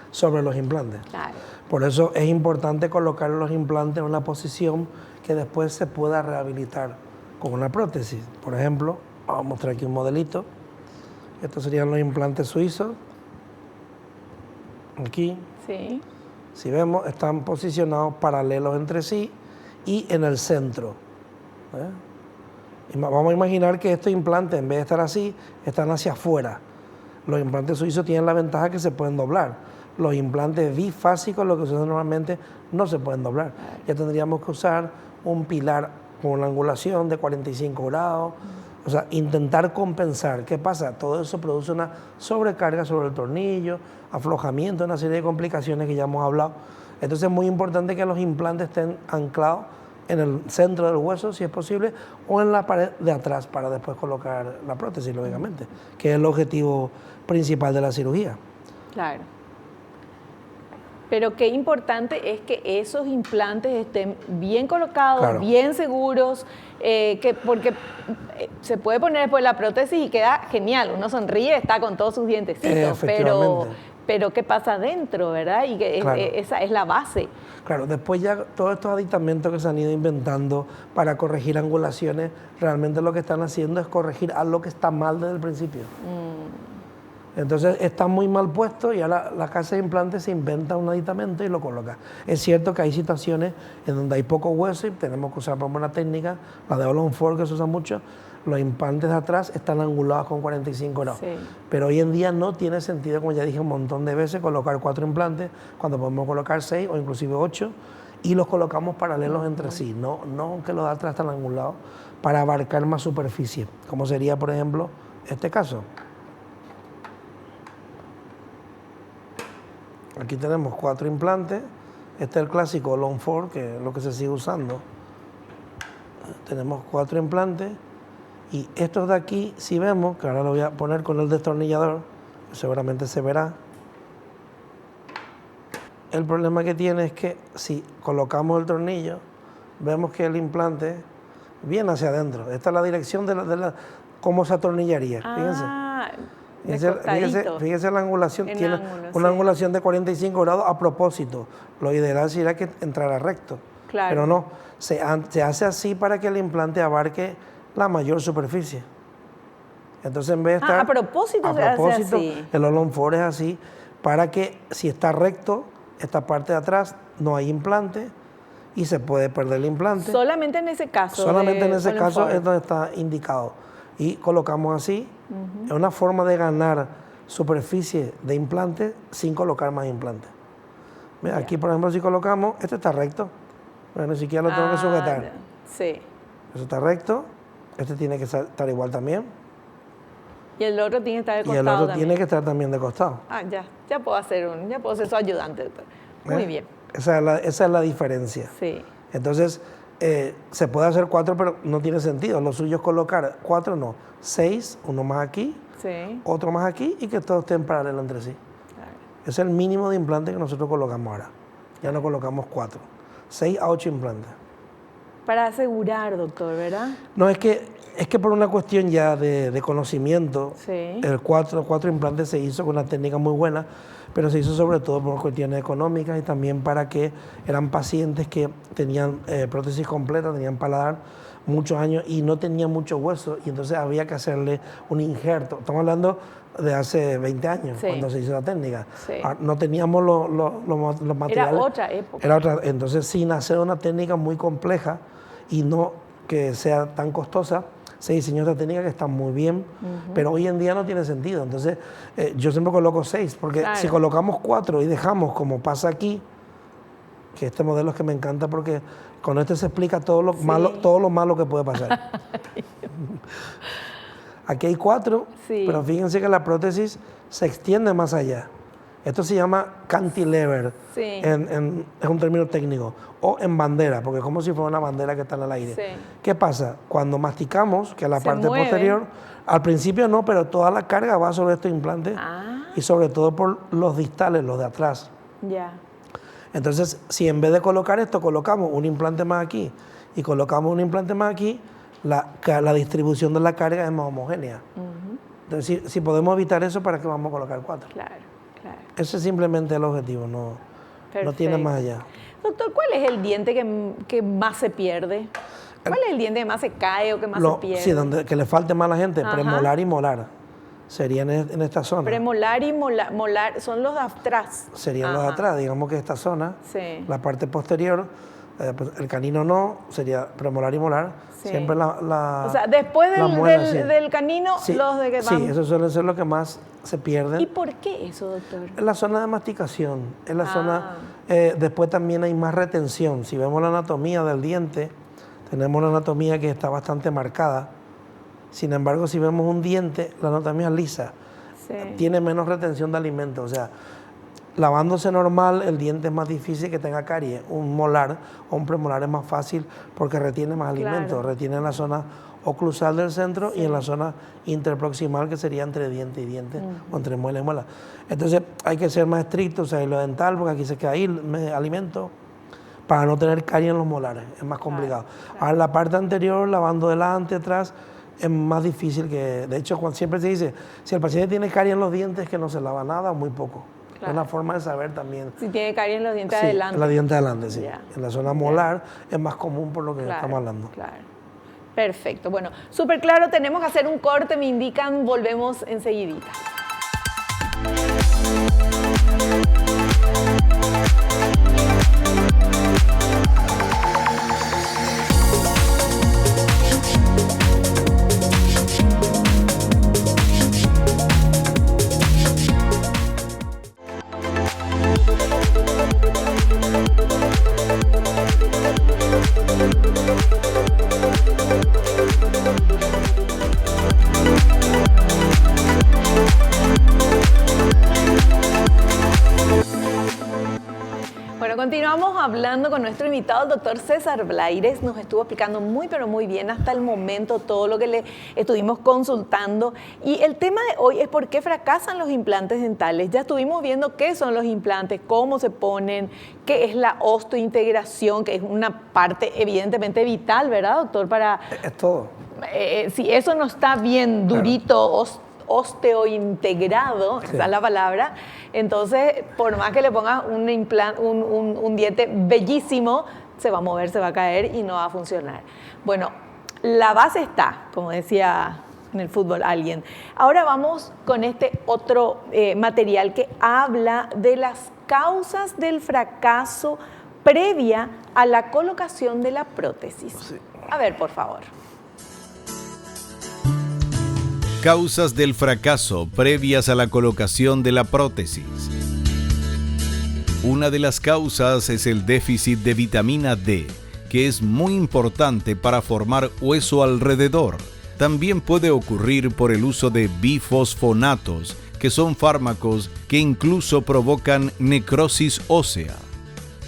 Speaker 3: sobre los implantes.
Speaker 2: Claro.
Speaker 3: Por eso es importante colocar los implantes en una posición que después se pueda rehabilitar con una prótesis. Por ejemplo, vamos a mostrar aquí un modelito. Estos serían los implantes suizos. Aquí,
Speaker 2: sí.
Speaker 3: Si vemos, están posicionados paralelos entre sí y en el centro. Vamos a imaginar que estos implantes, en vez de estar así, están hacia afuera. Los implantes suizos tienen la ventaja que se pueden doblar. Los implantes bifásicos, lo que sucede normalmente, no se pueden doblar. Ya tendríamos que usar un pilar con una angulación de 45 grados. O sea, intentar compensar. ¿Qué pasa? Todo eso produce una sobrecarga sobre el tornillo, aflojamiento, una serie de complicaciones que ya hemos hablado. Entonces es muy importante que los implantes estén anclados en el centro del hueso, si es posible, o en la pared de atrás para después colocar la prótesis, lógicamente, que es el objetivo principal de la cirugía.
Speaker 2: Claro. Pero qué importante es que esos implantes estén bien colocados, claro, bien seguros, porque se puede poner después la prótesis y queda genial. Uno sonríe, está con todos sus dientecitos, pero ¿qué pasa adentro, verdad? Y que claro, esa es la base.
Speaker 3: Claro, después ya todos estos aditamentos que se han ido inventando para corregir angulaciones, realmente lo que están haciendo es corregir algo que está mal desde el principio. Entonces está muy mal puesto y ahora la casa de implantes se inventa un aditamento y lo coloca. Es cierto que hay situaciones en donde hay poco hueso y tenemos que usar por una técnica, la de All-on 4 que se usa mucho, los implantes de atrás están angulados con 45 grados. Sí. Pero hoy en día no tiene sentido, como ya dije un montón de veces, colocar 4 implantes cuando podemos colocar 6 o inclusive 8 y los colocamos paralelos entre sí, no que los de atrás están angulados para abarcar más superficie, como sería, por ejemplo, este caso. Aquí tenemos 4 implantes. Este es el clásico All-on 4, que es lo que se sigue usando. Tenemos 4 implantes. Y estos de aquí, si vemos, que ahora lo voy a poner con el destornillador, que seguramente se verá. El problema que tiene es que si colocamos el tornillo, vemos que el implante viene hacia adentro. Esta es la dirección de cómo se atornillaría. Fíjense la angulación, tiene una angulación de 45 grados a propósito. Lo ideal sería que entrara recto, claro, pero no, se hace así para que el implante abarque la mayor superficie. Entonces en vez de estar
Speaker 2: a propósito se hace así.
Speaker 3: El All-on 4 es así para que si está recto, esta parte de atrás no hay implante y se puede perder el implante.
Speaker 2: Solamente en ese caso.
Speaker 3: Solamente en ese caso es donde está indicado. Y colocamos así. Es una forma de ganar superficie de implante sin colocar más implantes. Mira, aquí, por ejemplo, si colocamos, este está recto. Bueno, ni siquiera lo tengo que sujetar.
Speaker 2: Sí.
Speaker 3: Eso está recto. Este tiene que estar igual también.
Speaker 2: Y el otro tiene que estar de costado.
Speaker 3: Y el otro
Speaker 2: también
Speaker 3: tiene que estar también de costado.
Speaker 2: Ya puedo ser su ayudante, doctor. Muy bien.
Speaker 3: Esa es la diferencia.
Speaker 2: Sí.
Speaker 3: Entonces, se puede hacer 4, pero no tiene sentido. Lo suyo es colocar 4, no, 6, uno más aquí, sí, otro más aquí y que todos estén paralelos entre sí. Claro. Es el mínimo de implante que nosotros colocamos ahora. Ya no colocamos 4. 6 a 8 implantes.
Speaker 2: Para asegurar, doctor, ¿verdad?
Speaker 3: No, es que por una cuestión ya de conocimiento,
Speaker 2: Sí.
Speaker 3: el 4 implantes se hizo con una técnica muy buena, pero se hizo sobre todo por cuestiones económicas y también para que eran pacientes que tenían prótesis completa, tenían paladar muchos años y no tenían mucho hueso, y entonces había que hacerle un injerto. Estamos hablando de hace 20 años,
Speaker 2: Sí.
Speaker 3: cuando se hizo la técnica.
Speaker 2: Sí.
Speaker 3: No teníamos los materiales.
Speaker 2: Era otra época.
Speaker 3: Era otra. Entonces, sin hacer una técnica muy compleja y no que sea tan costosa, se diseñó esta técnica que está muy bien, pero hoy en día no tiene sentido. Entonces, yo siempre coloco 6, porque
Speaker 2: Claro.
Speaker 3: si colocamos 4 y dejamos como pasa aquí, que este modelo es que me encanta porque con este se explica todo lo malo que puede pasar. Aquí hay 4,
Speaker 2: Sí.
Speaker 3: pero fíjense que la prótesis se extiende más allá. Esto se llama cantilever,
Speaker 2: Sí.
Speaker 3: es un término técnico, o en bandera, porque es como si fuera una bandera que está en el aire.
Speaker 2: Sí.
Speaker 3: ¿Qué pasa? Cuando masticamos, que es la
Speaker 2: Se
Speaker 3: parte
Speaker 2: mueve.
Speaker 3: posterior, al principio no, pero toda la carga va sobre estos implantes y sobre todo por los distales, los de atrás.
Speaker 2: Ya.
Speaker 3: Entonces, si en vez de colocar esto, colocamos un implante más aquí y colocamos un implante más aquí, la distribución de la carga es más homogénea. Entonces, si podemos evitar eso, ¿para qué vamos a colocar 4?
Speaker 2: Claro, claro.
Speaker 3: Ese es simplemente el objetivo, no tiene
Speaker 2: Perfecto.
Speaker 3: más allá.
Speaker 2: Doctor, ¿cuál es el diente que más se pierde? ¿Cuál es el diente que más se cae o que más se pierde?
Speaker 3: Sí, que le falte más a la gente,
Speaker 2: Ajá.
Speaker 3: premolar y molar. Serían en esta zona.
Speaker 2: Premolar y molar son los de atrás.
Speaker 3: Serían los de
Speaker 2: Ajá.
Speaker 3: atrás, digamos que esta zona,
Speaker 2: Sí.
Speaker 3: la parte posterior, pues, el canino no, sería premolar y molar.
Speaker 2: Sí.
Speaker 3: Siempre
Speaker 2: O sea, después
Speaker 3: la muela, sí.
Speaker 2: del canino,
Speaker 3: Sí,
Speaker 2: los de que van.
Speaker 3: sí, esos suelen ser los que más se pierden.
Speaker 2: ¿Y por qué eso, doctor?
Speaker 3: Es la zona de masticación, es la
Speaker 2: Ah.
Speaker 3: zona, después también hay más retención. Si vemos la anatomía del diente, tenemos una anatomía que está bastante marcada. Sin embargo, si vemos un diente, la anatomía es lisa,
Speaker 2: Sí.
Speaker 3: tiene menos retención de alimentos. O sea, lavándose normal, el diente es más difícil que tenga caries. Un molar o un premolar es más fácil porque retiene más alimentos,
Speaker 2: Claro.
Speaker 3: retiene en la zona oclusal del centro y en la zona interproximal, que sería entre diente y diente, o entre muela y muela. Entonces hay que ser más estrictos, o sea, lo dental, porque aquí se queda ahí alimento, para no tener caries en los molares, es más complicado. Ahora la parte anterior, lavando delante, atrás, es más difícil que, de hecho, siempre se dice, si el paciente tiene caries en los dientes, que no se lava nada o muy poco.
Speaker 2: Claro.
Speaker 3: Es una forma de saber también.
Speaker 2: Si tiene caries en los dientes
Speaker 3: Sí,
Speaker 2: adelante.
Speaker 3: en la diente adelante, sí.
Speaker 2: Ya.
Speaker 3: En la zona molar es más común por lo que
Speaker 2: Claro,
Speaker 3: estamos hablando.
Speaker 2: Claro. Perfecto. Bueno, súper claro, tenemos que hacer un corte, me indican, volvemos enseguidita. Bueno, continuamos hablando con nuestro invitado, el doctor César Blaires. Nos estuvo explicando muy, pero muy bien hasta el momento todo lo que le estuvimos consultando. Y el tema de hoy es por qué fracasan los implantes dentales. Ya estuvimos viendo qué son los implantes, cómo se ponen, qué es la osteointegración, que es una parte evidentemente vital, ¿verdad, doctor? Para,
Speaker 3: Es todo.
Speaker 2: si eso no está bien durito, osteointegrado,
Speaker 3: Sí.
Speaker 2: esa es la palabra, entonces por más que le pongas un diente bellísimo, se va a mover, se va a caer y no va a funcionar. Bueno, la base está, como decía en el fútbol alguien. Ahora vamos con este otro material que habla de las causas del fracaso previa a la colocación de la prótesis.
Speaker 3: Sí.
Speaker 2: A ver, por favor.
Speaker 1: Causas del fracaso previas a la colocación de la prótesis. Una de las causas es el déficit de vitamina D, que es muy importante para formar hueso alrededor. También puede ocurrir por el uso de bifosfonatos, que son fármacos que incluso provocan necrosis ósea.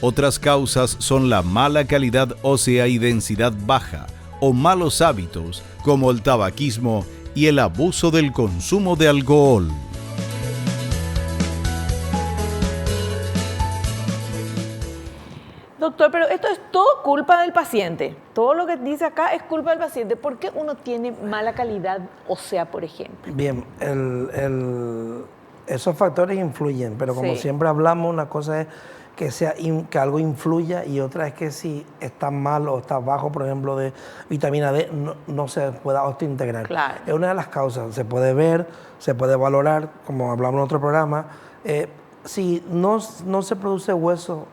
Speaker 1: Otras causas son la mala calidad ósea y densidad baja, o malos hábitos, como el tabaquismo y el abuso del consumo de alcohol.
Speaker 2: Doctor, pero esto es todo culpa del paciente. Todo lo que dice acá es culpa del paciente. ¿Por qué uno tiene mala calidad ósea, por ejemplo?
Speaker 3: Bien, esos factores influyen, pero como siempre hablamos, una cosa es que algo influya y otra es que si está mal o está bajo, por ejemplo, de vitamina D, no se pueda osteointegrar.
Speaker 2: Claro.
Speaker 3: Es una de las causas. Se puede ver, se puede valorar, como hablamos en otro programa. Si no se produce hueso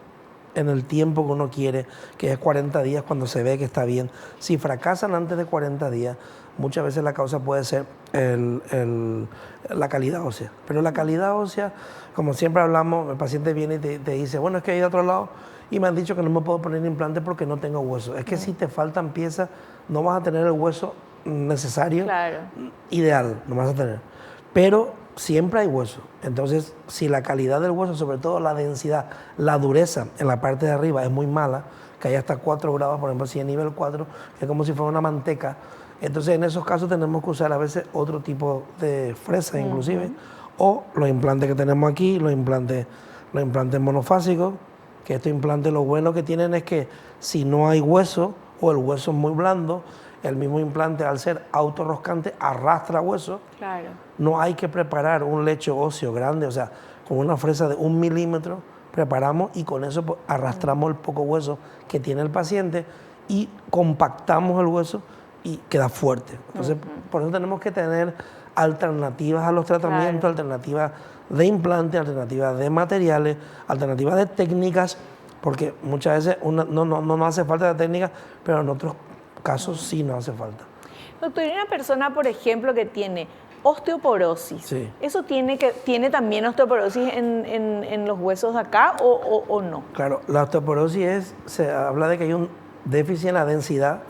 Speaker 3: en el tiempo que uno quiere, que es 40 días cuando se ve que está bien, si fracasan antes de 40 días, muchas veces la causa puede ser la calidad ósea. Pero la calidad ósea, como siempre hablamos, el paciente viene y te dice, bueno, es que he ido a otro lado y me han dicho que no me puedo poner implante porque no tengo hueso. Es que si te faltan piezas, no vas a tener el hueso necesario, ideal, no vas a tener. Pero siempre hay hueso. Entonces, si la calidad del hueso, sobre todo la densidad, la dureza en la parte de arriba es muy mala, que hay hasta 4 grados, por ejemplo, si es nivel 4, es como si fuera una manteca. Entonces, en esos casos tenemos que usar a veces otro tipo de fresas, inclusive, o los implantes que tenemos aquí, los implantes monofásicos, que estos implantes lo bueno que tienen es que si no hay hueso o el hueso es muy blando, el mismo implante, al ser autorroscante, arrastra hueso.
Speaker 2: Claro.
Speaker 3: No hay que preparar un lecho óseo grande, o sea, con una fresa de 1 milímetro preparamos y con eso pues, arrastramos el poco hueso que tiene el paciente y compactamos el hueso y queda fuerte. Entonces, por eso tenemos que tener alternativas a los tratamientos, alternativas de implantes, alternativas de materiales, alternativas de técnicas, porque muchas veces no hace falta de técnicas, pero en otros casos sí no hace falta.
Speaker 2: Doctor, y una persona, por ejemplo, que tiene osteoporosis, ¿eso tiene también osteoporosis en los huesos de acá o no?
Speaker 3: Claro, la osteoporosis se habla de que hay un déficit en la densidad,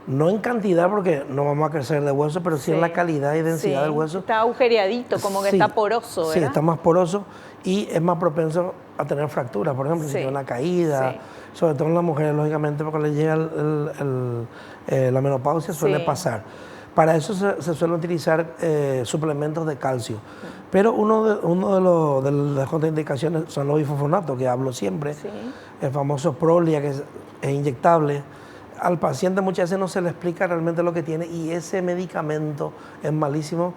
Speaker 3: no en cantidad porque no vamos a crecer de hueso, pero sí en la calidad y densidad del hueso.
Speaker 2: Está agujereadito, como que está poroso, ¿verdad?
Speaker 3: Sí, está más poroso y es más propenso a tener fracturas, por ejemplo, si tiene una caída, sobre todo en las mujeres, lógicamente, porque les llega la menopausia, suele pasar. Para eso se suelen utilizar suplementos de calcio. Pero uno de las contraindicaciones son los bifosfonatos, que hablo siempre. El famoso Prolia, que es inyectable. Al paciente muchas veces no se le explica realmente lo que tiene y ese medicamento es malísimo.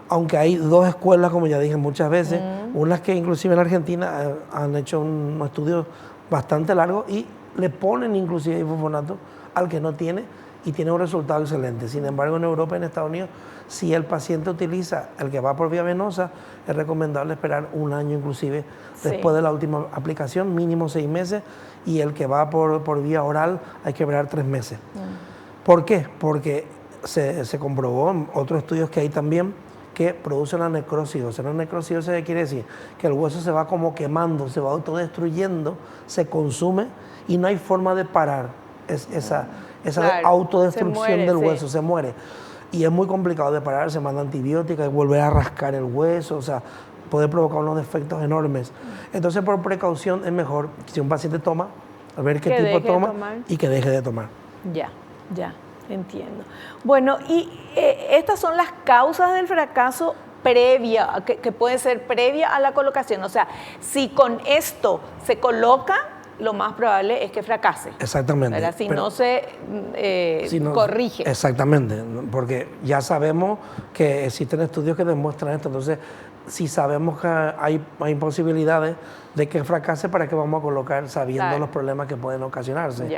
Speaker 3: Aunque hay 2 escuelas, como ya dije muchas veces, unas que inclusive en Argentina han hecho un estudio bastante largo y le ponen inclusive bifosfonato al que no tiene y tiene un resultado excelente. Sin embargo, en Europa y en Estados Unidos, si el paciente utiliza el que va por vía venosa, es recomendable esperar 1 año inclusive después de la última aplicación, mínimo 6 meses, y el que va por vía oral hay que esperar 3 meses. ¿Por qué? Porque se comprobó en otros estudios que hay también que produce una necrosis. O sea, una necrosis quiere decir que el hueso se va como quemando, se va autodestruyendo, se consume y no hay forma de parar esa autodestrucción del hueso, se muere. Y es muy complicado de parar, se manda antibióticos, y volver a rascar el hueso, o sea, puede provocar unos defectos enormes. Entonces, por precaución, es mejor si un paciente toma, a ver qué tipo toma y que deje de tomar.
Speaker 2: Ya, entiendo. Bueno, y estas son las causas del fracaso previa, que puede ser previa a la colocación. O sea, si con esto se coloca, lo más probable es que fracase.
Speaker 3: Exactamente.
Speaker 2: ¿Verdad? Si no se corrige.
Speaker 3: Exactamente, porque ya sabemos que existen estudios que demuestran esto. Entonces, si sabemos que hay posibilidades de que fracase, ¿para qué vamos a colocar sabiendo los problemas que pueden ocasionarse?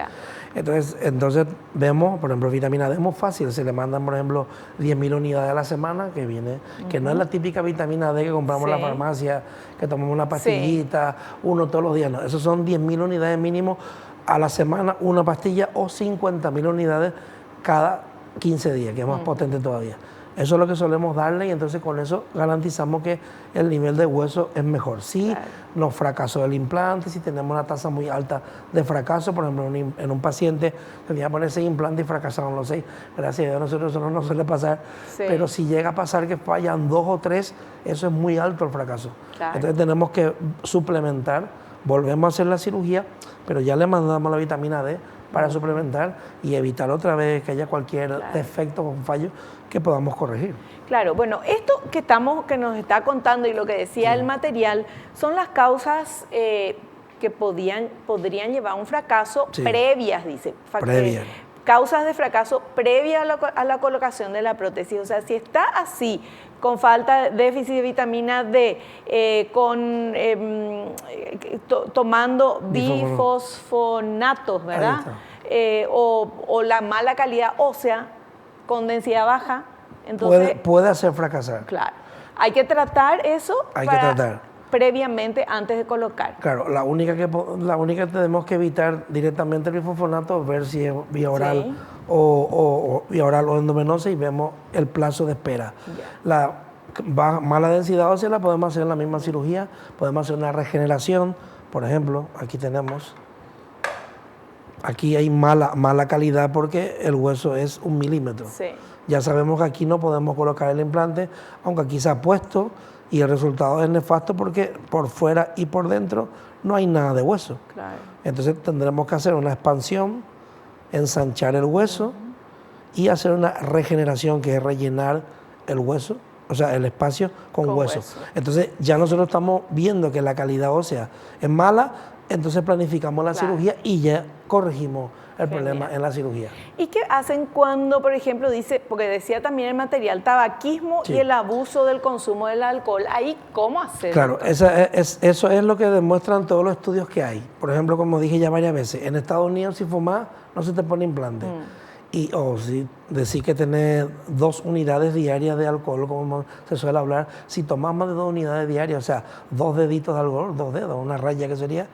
Speaker 3: Entonces vemos, por ejemplo, vitamina D es muy fácil. Se le mandan, por ejemplo, 10.000 unidades a la semana que viene, que no es la típica vitamina D que compramos en la farmacia, que tomamos una pastillita, uno todos los días. No, esos son 10.000 unidades mínimo a la semana, una pastilla, o 50.000 unidades cada 15 días, que es más potente todavía. Eso es lo que solemos darle y entonces con eso garantizamos que el nivel de hueso es mejor. Si nos fracasó el implante, si tenemos una tasa muy alta de fracaso, por ejemplo, en un paciente tenía que poner 6 implantes y fracasaron los 6. Gracias a Dios, a nosotros eso no nos suele pasar. Pero si llega a pasar que fallan 2 o 3, eso es muy alto el fracaso. Entonces tenemos que suplementar, volvemos a hacer la cirugía, pero ya le mandamos la vitamina D para suplementar y evitar otra vez que haya cualquier defecto o fallo que podamos corregir.
Speaker 2: Claro, bueno, esto que nos está contando y lo que decía el material son las causas que que podrían llevar a un fracaso
Speaker 3: Sí.
Speaker 2: previas, dice.
Speaker 3: Previas.
Speaker 2: Causas de fracaso previa a la colocación de la prótesis. O sea, si está así, con falta de déficit de vitamina D, tomando bifosfonatos, ¿verdad? O la mala calidad ósea con densidad baja, entonces...
Speaker 3: Puede hacer fracasar.
Speaker 2: Claro. Hay que tratar eso previamente antes de colocar.
Speaker 3: Claro, la única que tenemos que evitar directamente el bifosfonato es ver si es vía oral,
Speaker 2: Sí.
Speaker 3: o vía oral o endovenosa, y vemos el plazo de espera. La mala densidad ósea la podemos hacer en la misma cirugía, podemos hacer una regeneración, por ejemplo, aquí hay mala calidad porque el hueso es 1 milímetro.
Speaker 2: Sí.
Speaker 3: Ya sabemos que aquí no podemos colocar el implante, aunque aquí se ha puesto y el resultado es nefasto porque por fuera y por dentro no hay nada de hueso.
Speaker 2: Claro.
Speaker 3: Entonces tendremos que hacer una expansión, ensanchar el hueso y hacer una regeneración, que es rellenar el hueso, o sea, el espacio con hueso. Entonces ya nosotros estamos viendo que la calidad ósea es mala, entonces planificamos la cirugía y ya corregimos el problema en la cirugía.
Speaker 2: ¿Y qué hacen cuando, por ejemplo, dice, porque decía también el material, tabaquismo
Speaker 3: Sí.
Speaker 2: y el abuso del consumo del alcohol? Ahí, ¿cómo hacer?
Speaker 3: Claro, eso es lo que demuestran todos los estudios que hay. Por ejemplo, como dije ya varias veces, en Estados Unidos si fumas no se te pone implante. O si decir que tenés 2 unidades diarias de alcohol, como se suele hablar, si tomás más de 2 unidades diarias, o sea, 2 deditos de alcohol, 2 dedos, una raya que sería,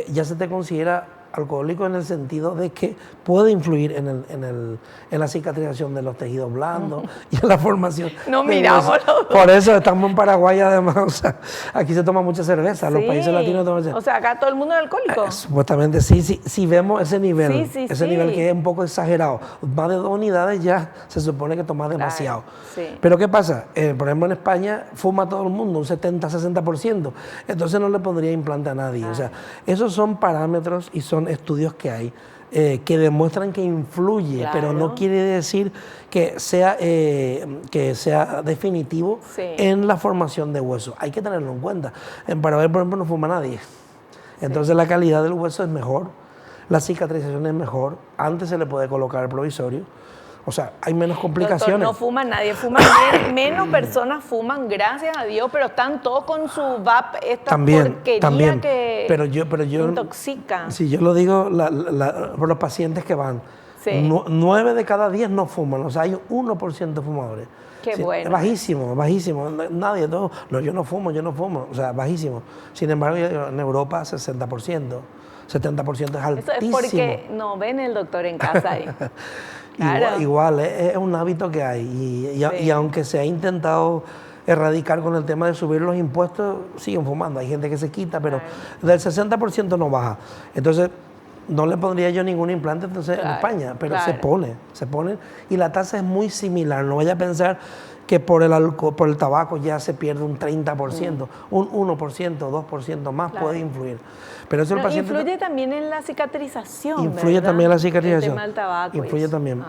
Speaker 3: ya se te considera alcohólico en el sentido de que puede influir en la cicatrización de los tejidos blandos y en la formación.
Speaker 2: No miramos los...
Speaker 3: Por eso estamos en Paraguay, además, o sea, aquí se toma mucha cerveza, los países latinos toman cerveza.
Speaker 2: O sea, acá todo el mundo es alcohólico.
Speaker 3: Supuestamente sí vemos ese nivel, nivel que es un poco exagerado. Más de 2 unidades ya se supone que tomas demasiado.
Speaker 2: Sí.
Speaker 3: Pero ¿qué pasa? Por ejemplo, en España fuma todo el mundo, un 70-60%. Entonces no le pondría implante a nadie. O sea, esos son parámetros y son estudios que hay que demuestran que influye, pero no quiere decir que sea definitivo en la formación de hueso. Hay que tenerlo en cuenta. En Paraguay, por ejemplo, no fuma nadie. Entonces la calidad del hueso es mejor, la cicatrización es mejor, antes se le puede colocar el provisorio. O sea, hay menos complicaciones.
Speaker 2: Doctor, no fuma nadie, menos personas fuman, gracias a Dios, pero están todos con su VAP, esta porquería que
Speaker 3: pero yo
Speaker 2: intoxica.
Speaker 3: Sí, yo lo digo por los pacientes que van. 9 de cada 10 no fuman, o sea, hay 1% de fumadores.
Speaker 2: Qué bueno.
Speaker 3: Es bajísimo, bajísimo. Nadie, no, yo no fumo, o sea, bajísimo. Sin embargo, en Europa 60%, 70% es altísimo.
Speaker 2: Eso es porque no ven el doctor en casa ahí. Claro.
Speaker 3: Igual es un hábito que hay y aunque se ha intentado erradicar con el tema de subir los impuestos, siguen fumando. Hay gente que se quita, pero del 60% no baja. Entonces, no le pondría yo ningún implante en España, pero se pone y la tasa es muy similar. No vaya a pensar que por el tabaco ya se pierde un 30%, un 1%, 2% más puede influir. Pero eso el paciente
Speaker 2: influye también en la cicatrización.
Speaker 3: Influye también en la cicatrización.
Speaker 2: El tema del tabaco.
Speaker 3: Influye también.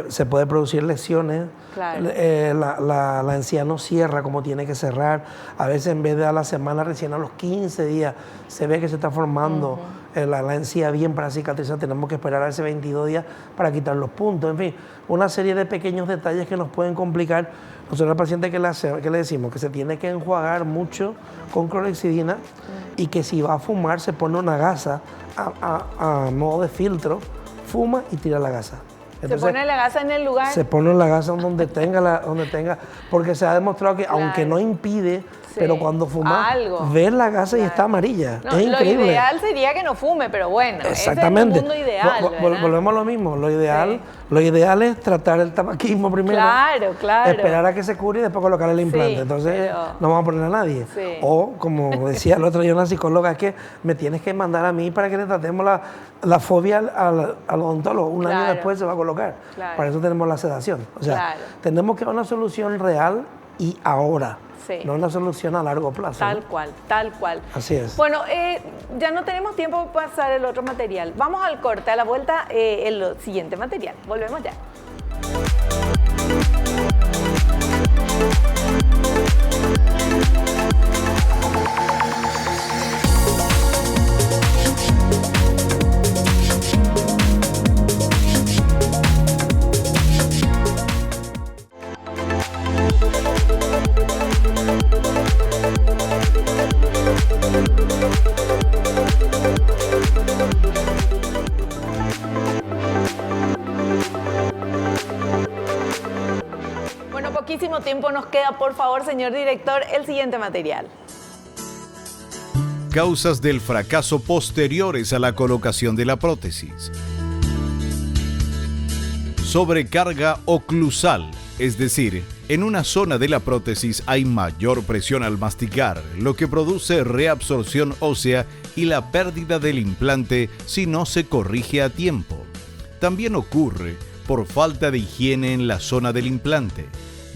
Speaker 3: Se puede producir lesiones.
Speaker 2: Claro.
Speaker 3: La encía no cierra como tiene que cerrar. A veces en vez de a la semana, recién a los 15 días se ve que se está formando la encía bien para cicatrizar. Tenemos que esperar a ese 22 días para quitar los puntos. En fin, una serie de pequeños detalles que nos pueden complicar. Nosotros al paciente que le decimos que se tiene que enjuagar mucho con clorhexidina y que si va a fumar se pone una gasa a modo de filtro, fuma y tira la gasa.
Speaker 2: Entonces, ¿se pone la gasa en el lugar?
Speaker 3: Se pone la gasa donde tenga, porque se ha demostrado que aunque no impide, pero cuando fuma, ves la gasa y está amarilla.
Speaker 2: No,
Speaker 3: es increíble.
Speaker 2: Lo ideal sería que no fume, pero bueno,
Speaker 3: exactamente.
Speaker 2: Ese es el mundo ideal.
Speaker 3: Volvemos a lo mismo. Lo ideal es tratar el tabaquismo primero.
Speaker 2: Claro.
Speaker 3: Esperar a que se cure y después colocar el implante. Entonces no vamos a poner a nadie. O, como decía el otro día una psicóloga, es que me tienes que mandar a mí para que le tratemos la fobia al odontólogo. Un año después se va a colocar. Para eso tenemos la sedación. O sea, tenemos que dar una solución real y ahora. No una solución a largo plazo.
Speaker 2: Tal cual.
Speaker 3: Así es.
Speaker 2: Bueno, ya no tenemos tiempo para pasar el otro material. Vamos al corte, a la vuelta, el siguiente material. Volvemos ya. poquísimo tiempo nos queda. Por favor, señor director, el siguiente material.
Speaker 1: Causas del fracaso posteriores a la colocación de la prótesis. Sobrecarga oclusal, es decir, en una zona de la prótesis hay mayor presión al masticar, lo que produce reabsorción ósea y la pérdida del implante si no se corrige a tiempo. También ocurre por falta de higiene en la zona del implante,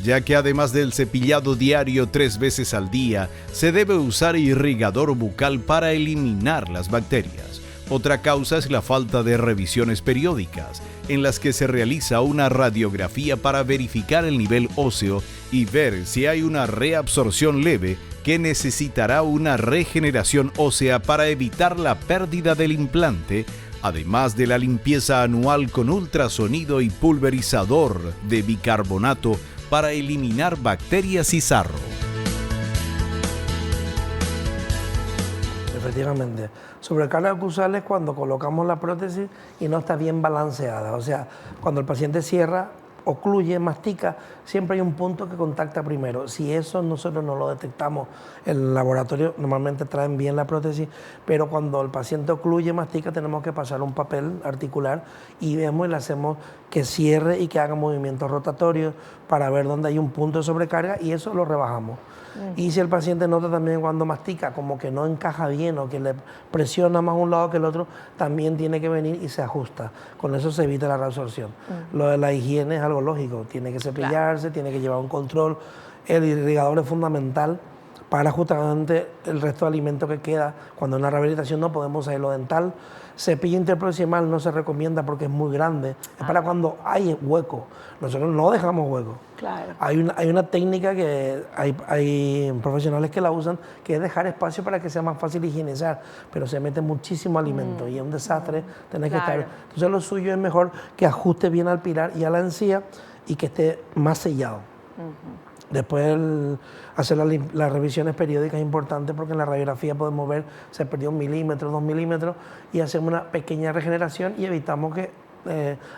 Speaker 1: ya que además del cepillado diario 3 veces al día, se debe usar irrigador bucal para eliminar las bacterias. Otra causa es la falta de revisiones periódicas, en las que se realiza una radiografía para verificar el nivel óseo y ver si hay una reabsorción leve que necesitará una regeneración ósea para evitar la pérdida del implante, además de la limpieza anual con ultrasonido y pulverizador de bicarbonato para eliminar bacterias y sarro.
Speaker 3: Efectivamente. Sobrecarga oclusal es cuando colocamos la prótesis y no está bien balanceada. O sea, cuando el paciente cierra, ocluye, mastica, siempre hay un punto que contacta primero. Si eso nosotros no lo detectamos en el laboratorio, normalmente traen bien la prótesis, pero cuando el paciente ocluye, mastica, tenemos que pasar un papel articular y vemos y le hacemos que cierre y que haga movimientos rotatorios para ver dónde hay un punto de sobrecarga y eso lo rebajamos. Y si el paciente nota también cuando mastica como que no encaja bien o que le presiona más un lado que el otro, también tiene que venir y se ajusta. Con eso se evita la reabsorción. Lo de la higiene es algo lógico, tiene que cepillarse, tiene que llevar un control. El irrigador es fundamental para justamente el resto de alimento que queda. Cuando en la rehabilitación no podemos usar hilo dental. Cepillo interproximal no se recomienda porque es muy grande. Es para cuando hay hueco. Nosotros no dejamos hueco.
Speaker 2: Claro.
Speaker 3: Hay una técnica que hay profesionales que la usan, que es dejar espacio para que sea más fácil higienizar, pero se mete muchísimo alimento y es un desastre tener que estar. Entonces lo suyo es mejor que ajuste bien al pilar y a la encía y que esté más sellado. Después hacer las revisiones periódicas es importante porque en la radiografía podemos ver se perdió 1 milímetro, 2 milímetros y hacemos una pequeña regeneración y evitamos que,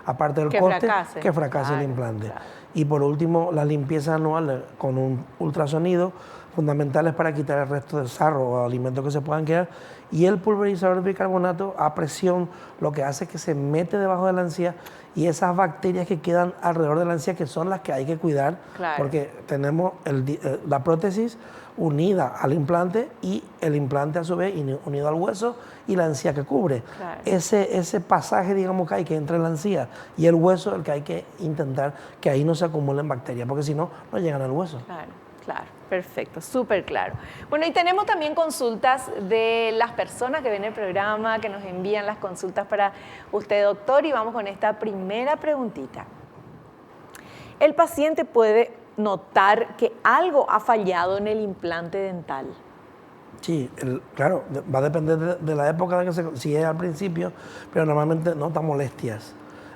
Speaker 3: aparte del corte, que fracase el implante. Claro. Y por último, la limpieza anual con un ultrasonido, fundamentales para quitar el resto del sarro o alimentos que se puedan quedar. Y el pulverizador de bicarbonato a presión lo que hace es que se mete debajo de la encía y esas bacterias que quedan alrededor de la encía, que son las que hay que cuidar, porque tenemos la prótesis unida al implante y el implante a su vez unido al hueso y la encía que cubre. Ese pasaje, digamos, que hay que entre la encía y el hueso, el que hay que intentar que ahí no se acumulen bacterias, porque si no, no llegan al hueso.
Speaker 2: Claro, perfecto, súper claro. Bueno, y tenemos también consultas de las personas que ven el programa, que nos envían las consultas para usted, doctor, y vamos con esta primera preguntita. ¿El paciente puede notar que algo ha fallado en el implante dental?
Speaker 3: Sí, claro, va a depender de la época de si es al principio, pero normalmente nota molestias.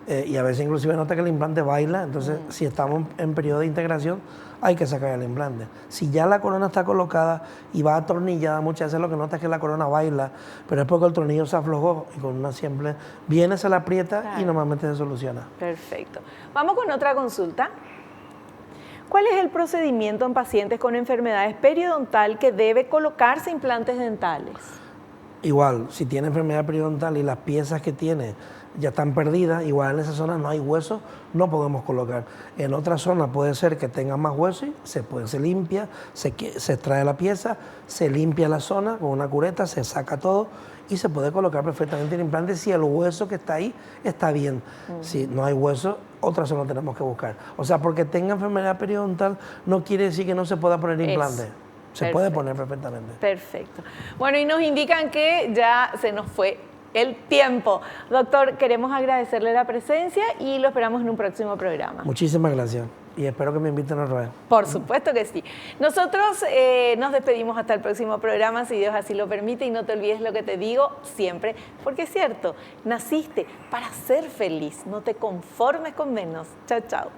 Speaker 3: Y a veces inclusive nota que el implante baila, entonces si estamos en periodo de integración hay que sacar el implante. Si ya la corona está colocada y va atornillada, muchas veces lo que nota es que la corona baila, pero es porque el tornillo se aflojó y con una simple viene, se la aprieta y normalmente se soluciona.
Speaker 2: Perfecto. Vamos con otra consulta. ¿Cuál es el procedimiento en pacientes con enfermedades periodontal que debe colocarse implantes dentales?
Speaker 3: Igual, si tiene enfermedad periodontal y las piezas que tiene ya están perdidas, igual en esa zona no hay hueso, no podemos colocar. En otra zona puede ser que tenga más hueso y se limpia, se extrae la pieza, se limpia la zona con una cureta, se saca todo y se puede colocar perfectamente el implante si el hueso que está ahí está bien. Si no hay hueso, otra zona tenemos que buscar. O sea, porque tenga enfermedad periodontal no quiere decir que no se pueda poner implante. Se puede poner perfectamente.
Speaker 2: Perfecto. Bueno, y nos indican que ya se nos fue el tiempo. Doctor, queremos agradecerle la presencia y lo esperamos en un próximo programa.
Speaker 3: Muchísimas gracias y espero que me inviten otra vez.
Speaker 2: Por supuesto que sí. Nosotros nos despedimos hasta el próximo programa, si Dios así lo permite, y no te olvides lo que te digo siempre, porque es cierto, naciste para ser feliz, no te conformes con menos. Chao, chao.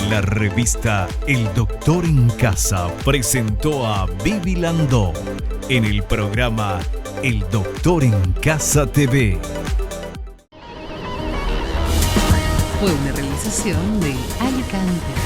Speaker 1: La revista El Doctor en Casa presentó a Vivi Landó en el programa El Doctor en Casa TV.
Speaker 4: Fue una realización de Alicante.